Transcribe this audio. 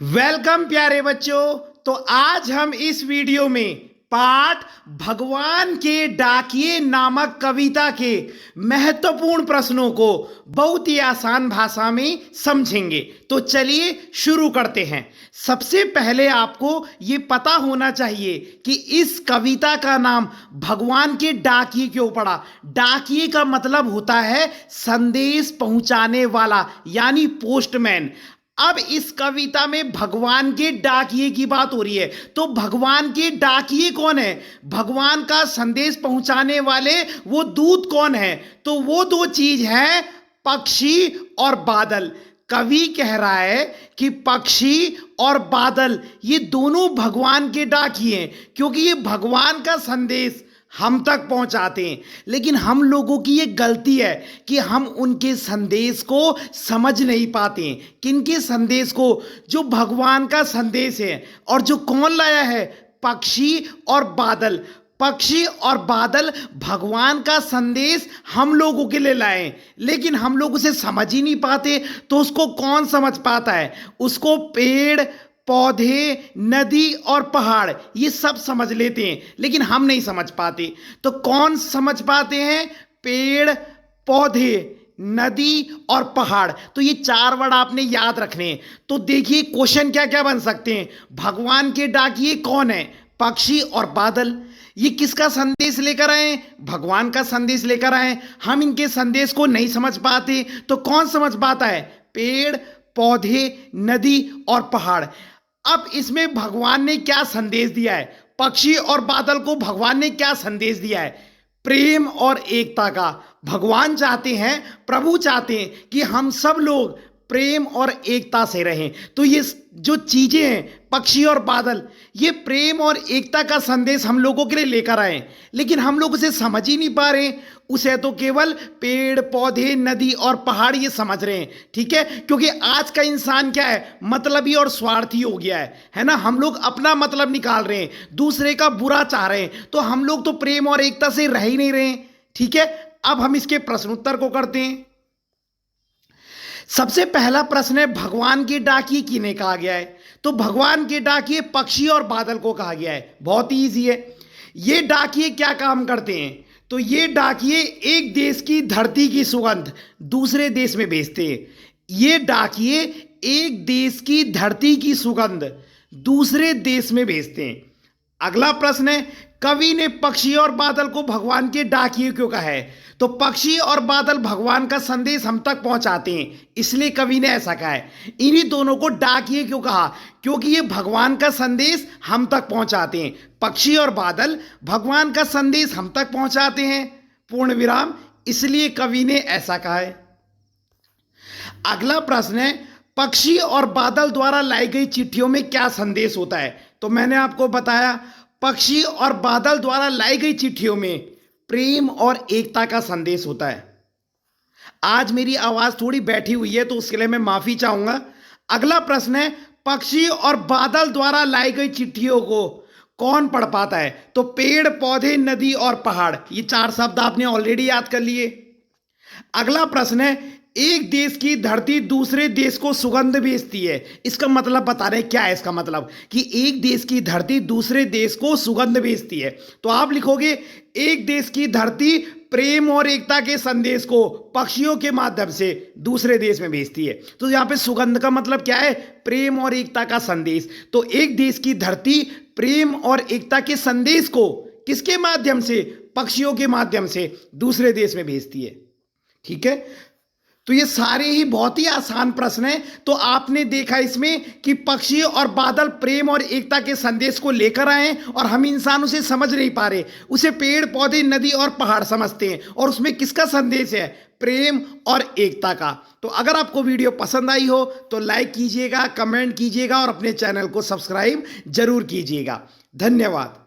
Welcome प्यारे बच्चों। तो आज हम इस वीडियो में पाठ भगवान के डाकिए नामक कविता के महत्वपूर्ण प्रश्नों को बहुत ही आसान भाषा में समझेंगे। तो चलिए शुरू करते हैं। सबसे पहले आपको ये पता होना चाहिए कि इस कविता का नाम भगवान के डाकिए क्यों पड़ा। डाकिए का मतलब होता है संदेश पहुंचाने वाला, यानी पोस्टमैन। अब इस कविता में भगवान के डाकिए की बात हो रही है, तो भगवान के डाकिए कौन है? भगवान का संदेश पहुंचाने वाले वो दूत कौन है? तो वो दो चीज है, पक्षी और बादल। कवि कह रहा है कि पक्षी और बादल ये दोनों भगवान के डाकिए हैं, क्योंकि ये भगवान का संदेश हम तक पहुंचाते हैं। लेकिन हम लोगों की ये गलती है कि हम उनके संदेश को समझ नहीं पाते हैं। किनके संदेश को? जो भगवान का संदेश है। और जो कौन लाया है? पक्षी और बादल। पक्षी और बादल भगवान का संदेश हम लोगों के लिए लाए, लेकिन हम लोग उसे समझ ही नहीं पाते। तो उसको कौन समझ पाता है? उसको पेड़ पौधे, नदी और पहाड़ ये सब समझ लेते हैं, लेकिन हम नहीं समझ पाते। तो कौन समझ पाते हैं? पेड़, पौधे, नदी और पहाड़। तो ये चार वर्ड आपने याद रखने हैं। तो देखिए क्वेश्चन क्या क्या बन सकते हैं। भगवान के डाकिए कौन है? पक्षी और बादल। ये किसका संदेश लेकर आए? भगवान का संदेश लेकर आए। हम इनके संदेश को नहीं समझ पाते, तो कौन समझ पाता है? पेड़, पौधे, नदी और पहाड़। अब इसमें भगवान ने क्या संदेश दिया है? पक्षी और बादल को भगवान ने क्या संदेश दिया है? प्रेम और एकता का। भगवान चाहते हैं, प्रभु चाहते हैं कि हम सब लोग प्रेम और एकता से रहें। तो ये जो चीजें हैं, पक्षी और बादल, ये प्रेम और एकता का संदेश हम लोगों के लिए लेकर आए, लेकिन हम लोग उसे समझ ही नहीं पा रहे। उसे तो केवल पेड़, पौधे, नदी और पहाड़ ये समझ रहे हैं। ठीक है, क्योंकि आज का इंसान क्या है? मतलबी और स्वार्थी हो गया है ना। हम लोग अपना मतलब निकाल रहे हैं, दूसरे का बुरा चाह रहे हैं। तो हम लोग तो प्रेम और एकता से रह ही नहीं रहे हैं। ठीक है, अब हम इसके प्रश्न उत्तर को करते हैं। सबसे पहला प्रश्न है, भगवान के डाकिए किन्हें कहा गया है? तो भगवान के डाकिए पक्षी और बादल को कहा गया है। बहुत ही ईजी है। ये डाकिए क्या काम करते हैं? तो ये डाकिए एक देश की धरती की सुगंध दूसरे देश में भेजते हैं। ये डाकिए एक देश की धरती की सुगंध दूसरे देश में भेजते हैं। अगला प्रश्न है, कवि ने पक्षी और बादल को भगवान के डाकिए क्यों कहा है? तो पक्षी और बादल भगवान का संदेश हम तक पहुंचाते हैं, इसलिए कवि ने ऐसा कहा है। इन्हीं दोनों को डाकिए क्यों कहा? क्योंकि ये भगवान का संदेश हम तक पहुंचाते हैं। पक्षी और बादल भगवान का संदेश हम तक पहुंचाते हैं, पूर्ण विराम, इसलिए कवि ने ऐसा कहा है। अगला प्रश्न है, पक्षी और बादल द्वारा लाई गई चिट्ठियों में क्या संदेश होता है? तो मैंने आपको बताया, पक्षी और बादल द्वारा लाई गई चिट्ठियों में प्रेम और एकता का संदेश होता है। आज मेरी आवाज थोड़ी बैठी हुई है, तो उसके लिए मैं माफी चाहूंगा। अगला प्रश्न है, पक्षी और बादल द्वारा लाई गई चिट्ठियों को कौन पढ़ पाता है? तो पेड़, पौधे, नदी और पहाड़। ये चार शब्द आपने ऑलरेडी याद कर लिए। अगला प्रश्न है, एक देश की धरती दूसरे देश को सुगंध भेजती है। इसका मतलब बता रहे हैं। क्या है इसका मतलब? कि एक देश की धरती दूसरे देश को सुगंध भेजती है। तो आप लिखोगे, एक देश की धरती प्रेम और एकता के संदेश को पक्षियों के माध्यम से दूसरे देश में भेजती है। तो यहां पे सुगंध का मतलब क्या है? प्रेम और एकता का संदेश। तो एक देश की धरती प्रेम और एकता के संदेश को किसके माध्यम से? पक्षियों के माध्यम से दूसरे देश में भेजती है। ठीक है, तो ये सारे ही बहुत ही आसान प्रश्न हैं। तो आपने देखा इसमें कि पक्षी और बादल प्रेम और एकता के संदेश को लेकर आए हैं, और हम इंसान उसे समझ नहीं पा रहे। उसे पेड़, पौधे, नदी और पहाड़ समझते हैं, और उसमें किसका संदेश है? प्रेम और एकता का। तो अगर आपको वीडियो पसंद आई हो तो लाइक कीजिएगा, कमेंट कीजिएगा और अपने चैनल को सब्सक्राइब जरूर कीजिएगा। धन्यवाद।